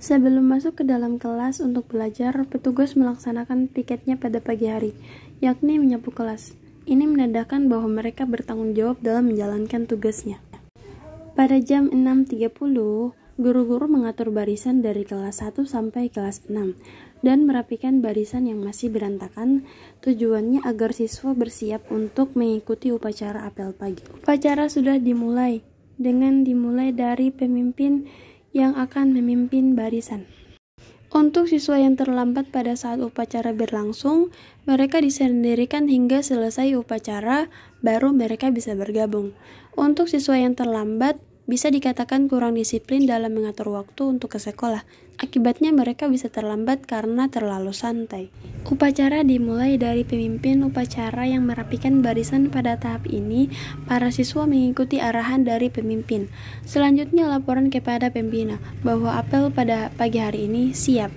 Sebelum masuk ke dalam kelas untuk belajar, petugas melaksanakan piketnya pada pagi hari, yakni menyapu kelas. Ini menandakan bahwa mereka bertanggung jawab dalam menjalankan tugasnya. Pada jam 6.30, guru-guru mengatur barisan dari kelas 1 sampai kelas 6 dan merapikan barisan yang masih berantakan. Tujuannya agar siswa bersiap untuk mengikuti upacara apel pagi. Upacara sudah dimulai dari pemimpin yang akan memimpin barisan. Untuk siswa yang terlambat pada saat upacara berlangsung, mereka disendirikan hingga selesai upacara, baru mereka bisa bergabung. Untuk siswa yang terlambat, bisa dikatakan kurang disiplin dalam mengatur waktu untuk ke sekolah. Akibatnya mereka bisa terlambat karena terlalu santai. Upacara dimulai dari pemimpin upacara yang merapikan barisan. Pada tahap ini, para siswa mengikuti arahan dari pemimpin. Selanjutnya laporan kepada pembina bahwa apel pada pagi hari ini siap.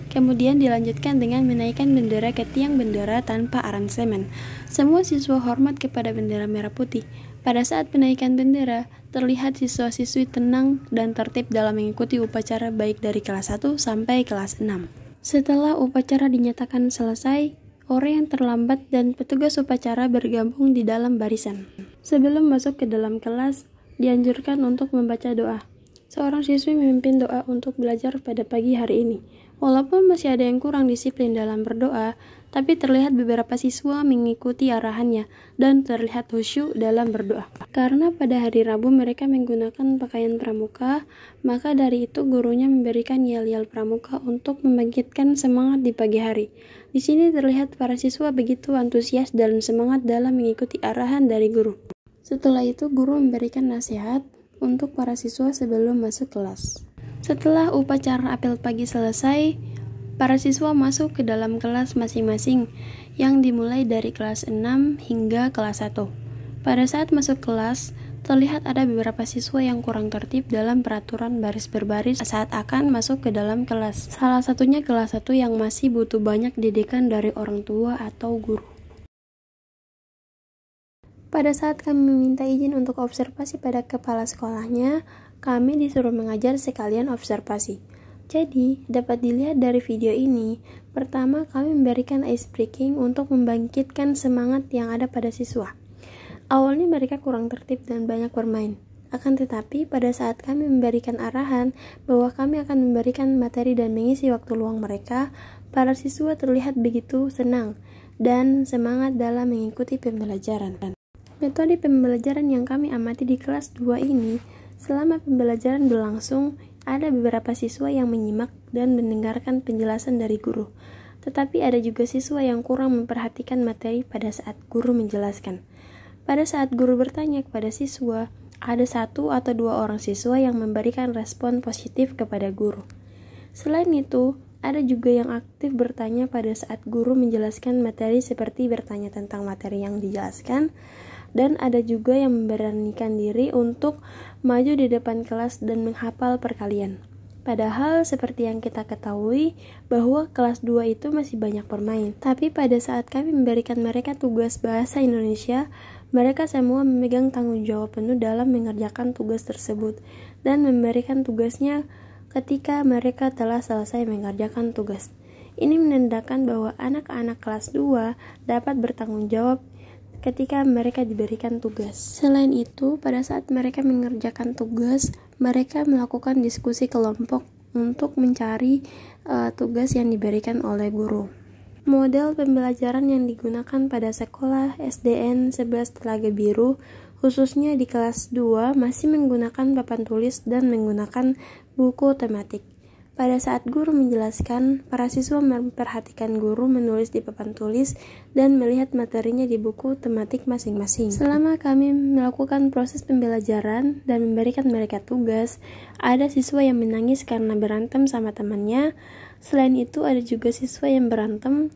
Kemudian dilanjutkan dengan menaikkan bendera ke tiang bendera tanpa aransemen. Semua siswa hormat kepada bendera merah putih. Pada saat penaikan bendera, terlihat siswa-siswi tenang dan tertib dalam mengikuti upacara baik dari kelas 1 sampai kelas 6. Setelah upacara dinyatakan selesai, orang yang terlambat dan petugas upacara bergabung di dalam barisan. Sebelum masuk ke dalam kelas, dianjurkan untuk membaca doa. Seorang siswi memimpin doa untuk belajar pada pagi hari ini. Walaupun masih ada yang kurang disiplin dalam berdoa, tapi terlihat beberapa siswa mengikuti arahannya dan terlihat khusyuk dalam berdoa. Karena pada hari Rabu mereka menggunakan pakaian pramuka, maka dari itu gurunya memberikan yel-yel pramuka untuk membangkitkan semangat di pagi hari. Di sini terlihat para siswa begitu antusias dan semangat dalam mengikuti arahan dari guru. Setelah itu guru memberikan nasihat untuk para siswa sebelum masuk kelas. Setelah upacara apel pagi selesai, para siswa masuk ke dalam kelas masing-masing yang dimulai dari kelas 6 hingga kelas 1. Pada saat masuk kelas, terlihat ada beberapa siswa yang kurang tertib dalam peraturan baris berbaris saat akan masuk ke dalam kelas. Salah satunya kelas 1 yang masih butuh banyak didikan dari orang tua atau guru. Pada saat kami meminta izin untuk observasi pada kepala sekolahnya, kami disuruh mengajar sekalian observasi. Jadi, dapat dilihat dari video ini, pertama kami memberikan ice breaking untuk membangkitkan semangat yang ada pada siswa. Awalnya mereka kurang tertib dan banyak bermain. Akan tetapi, pada saat kami memberikan arahan bahwa kami akan memberikan materi dan mengisi waktu luang mereka, para siswa terlihat begitu senang dan semangat dalam mengikuti pembelajaran. Metode pembelajaran yang kami amati di kelas 2 ini, selama pembelajaran berlangsung, ada beberapa siswa yang menyimak dan mendengarkan penjelasan dari guru. Tetapi ada juga siswa yang kurang memperhatikan materi pada saat guru menjelaskan. Pada saat guru bertanya kepada siswa, ada 1 atau 2 orang siswa yang memberikan respon positif kepada guru. Selain itu, ada juga yang aktif bertanya pada saat guru menjelaskan materi seperti bertanya tentang materi yang dijelaskan, dan ada juga yang memberanikan diri untuk maju di depan kelas dan menghafal perkalian. Padahal seperti yang kita ketahui bahwa kelas 2 itu masih banyak bermain. Tapi pada saat kami memberikan mereka tugas bahasa Indonesia, mereka semua memegang tanggung jawab penuh dalam mengerjakan tugas tersebut dan memberikan tugasnya ketika mereka telah selesai mengerjakan tugas. Ini menandakan bahwa anak-anak kelas 2 dapat bertanggung jawab ketika mereka diberikan tugas. Selain itu, pada saat mereka mengerjakan tugas, mereka melakukan diskusi kelompok untuk mencari tugas yang diberikan oleh guru. Model pembelajaran yang digunakan pada sekolah SDN 11 Telaga Biru, khususnya di kelas 2, masih menggunakan papan tulis dan menggunakan buku tematik. Pada saat guru menjelaskan, para siswa memperhatikan guru menulis di papan tulis dan melihat materinya di buku tematik masing-masing. Selama kami melakukan proses pembelajaran dan memberikan mereka tugas, ada siswa yang menangis karena berantem sama temannya. Selain itu, ada juga siswa yang berantem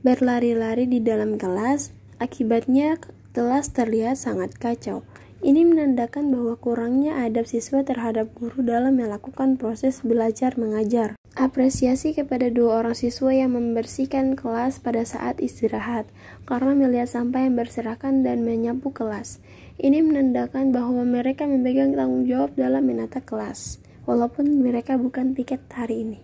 berlari-lari di dalam kelas. Akibatnya, kelas terlihat sangat kacau. Ini menandakan bahwa kurangnya adab siswa terhadap guru dalam melakukan proses belajar mengajar. Apresiasi kepada 2 orang siswa yang membersihkan kelas pada saat istirahat karena melihat sampah yang berserakan dan menyapu kelas. Ini menandakan bahwa mereka memegang tanggung jawab dalam menata kelas, walaupun mereka bukan piket hari ini.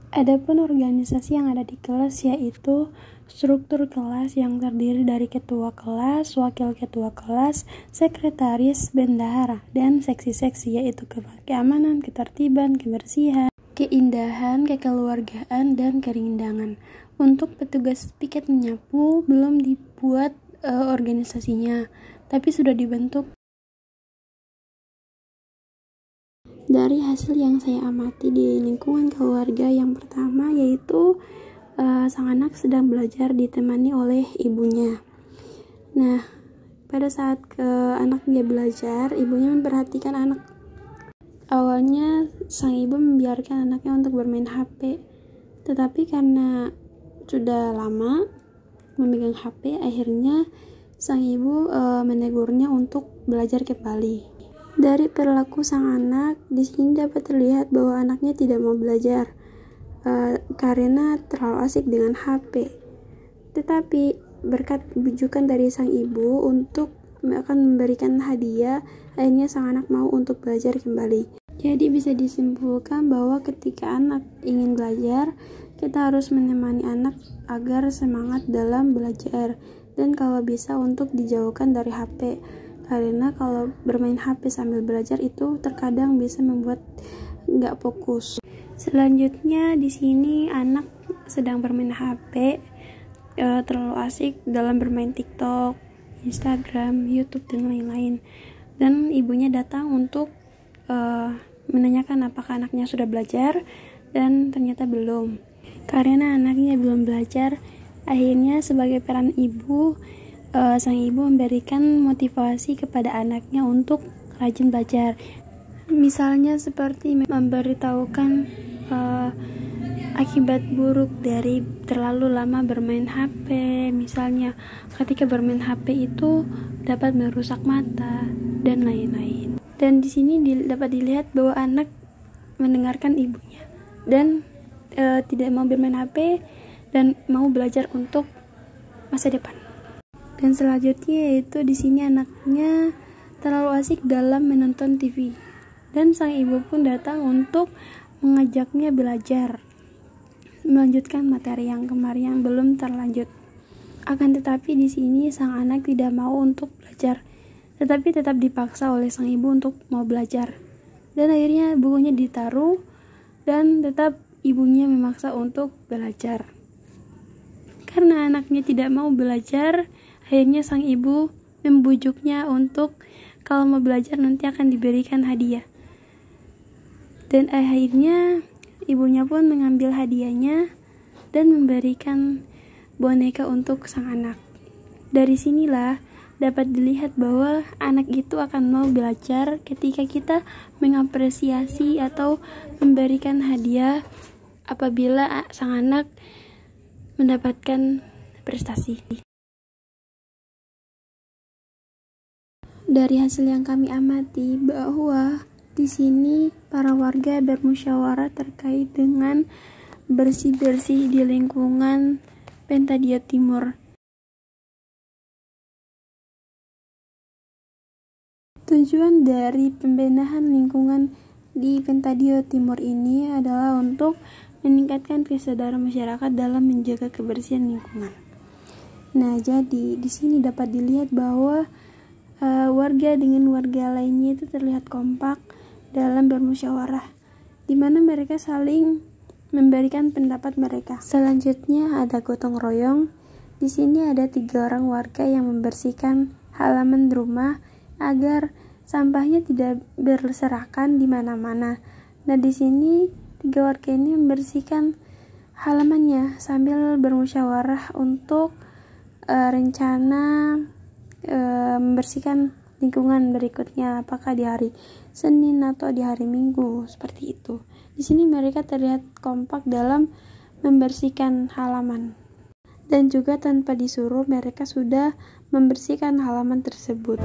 Adapun organisasi yang ada di kelas yaitu struktur kelas yang terdiri dari ketua kelas, wakil ketua kelas, sekretaris, bendahara, dan seksi-seksi yaitu keamanan, ketertiban, kebersihan, keindahan, kekeluargaan, dan kerindangan. Untuk petugas piket menyapu belum dibuat organisasinya, tapi sudah dibentuk. Dari hasil yang saya amati di lingkungan keluarga, yang pertama yaitu sang anak sedang belajar ditemani oleh ibunya. Nah, pada saat anaknya belajar, ibunya memperhatikan anak. Awalnya sang ibu membiarkan anaknya untuk bermain HP, tetapi karena sudah lama memegang HP, akhirnya sang ibu menegurnya untuk belajar kembali. Dari perilaku sang anak, di sini dapat terlihat bahwa anaknya tidak mau belajar karena terlalu asik dengan HP. Tetapi berkat bujukan dari sang ibu untuk akan memberikan hadiah, akhirnya sang anak mau untuk belajar kembali. Jadi bisa disimpulkan bahwa ketika anak ingin belajar, kita harus menemani anak agar semangat dalam belajar, dan kalau bisa untuk dijauhkan dari HP. Karena kalau bermain HP sambil belajar itu terkadang bisa membuat nggak fokus. Selanjutnya di sini anak sedang bermain HP, terlalu asik dalam bermain TikTok, Instagram, YouTube, dan lain-lain. Dan ibunya datang untuk menanyakan apakah anaknya sudah belajar, dan ternyata belum. Karena anaknya belum belajar, akhirnya sebagai peran ibu, sang ibu memberikan motivasi kepada anaknya untuk rajin belajar. Misalnya seperti memberitahukan akibat buruk dari terlalu lama bermain HP. Misalnya ketika bermain HP itu dapat merusak mata dan lain-lain. Dan di sini dapat dilihat bahwa anak mendengarkan ibunya dan tidak mau bermain HP dan mau belajar untuk masa depan. Dan selanjutnya yaitu di sini anaknya terlalu asik dalam menonton TV, dan sang ibu pun datang untuk mengajaknya belajar, melanjutkan materi yang kemarin yang belum terlanjut. Akan tetapi di sini sang anak tidak mau untuk belajar, tetapi tetap dipaksa oleh sang ibu untuk mau belajar. Dan akhirnya bukunya ditaruh dan tetap ibunya memaksa untuk belajar. Karena anaknya tidak mau belajar, akhirnya sang ibu membujuknya untuk kalau mau belajar nanti akan diberikan hadiah. Dan akhirnya ibunya pun mengambil hadiahnya dan memberikan boneka untuk sang anak. Dari sinilah dapat dilihat bahwa anak itu akan mau belajar ketika kita mengapresiasi atau memberikan hadiah apabila sang anak mendapatkan prestasi. Dari hasil yang kami amati bahwa di sini para warga bermusyawarah terkait dengan bersih-bersih di lingkungan Pentadio Timur. Tujuan dari pembenahan lingkungan di Pentadio Timur ini adalah untuk meningkatkan kesadaran masyarakat dalam menjaga kebersihan lingkungan. Nah, jadi di sini dapat dilihat bahwa warga dengan warga lainnya itu terlihat kompak dalam bermusyawarah, di mana mereka saling memberikan pendapat mereka. Selanjutnya ada gotong royong. Di sini ada 3 orang warga yang membersihkan halaman rumah agar sampahnya tidak berserakan di mana-mana. Nah, di sini 3 warga ini membersihkan halamannya sambil bermusyawarah untuk rencana membersihkan lingkungan berikutnya, apakah di hari Senin atau di hari Minggu, seperti itu. Di sini mereka terlihat kompak dalam membersihkan halaman, dan juga tanpa disuruh mereka sudah membersihkan halaman tersebut.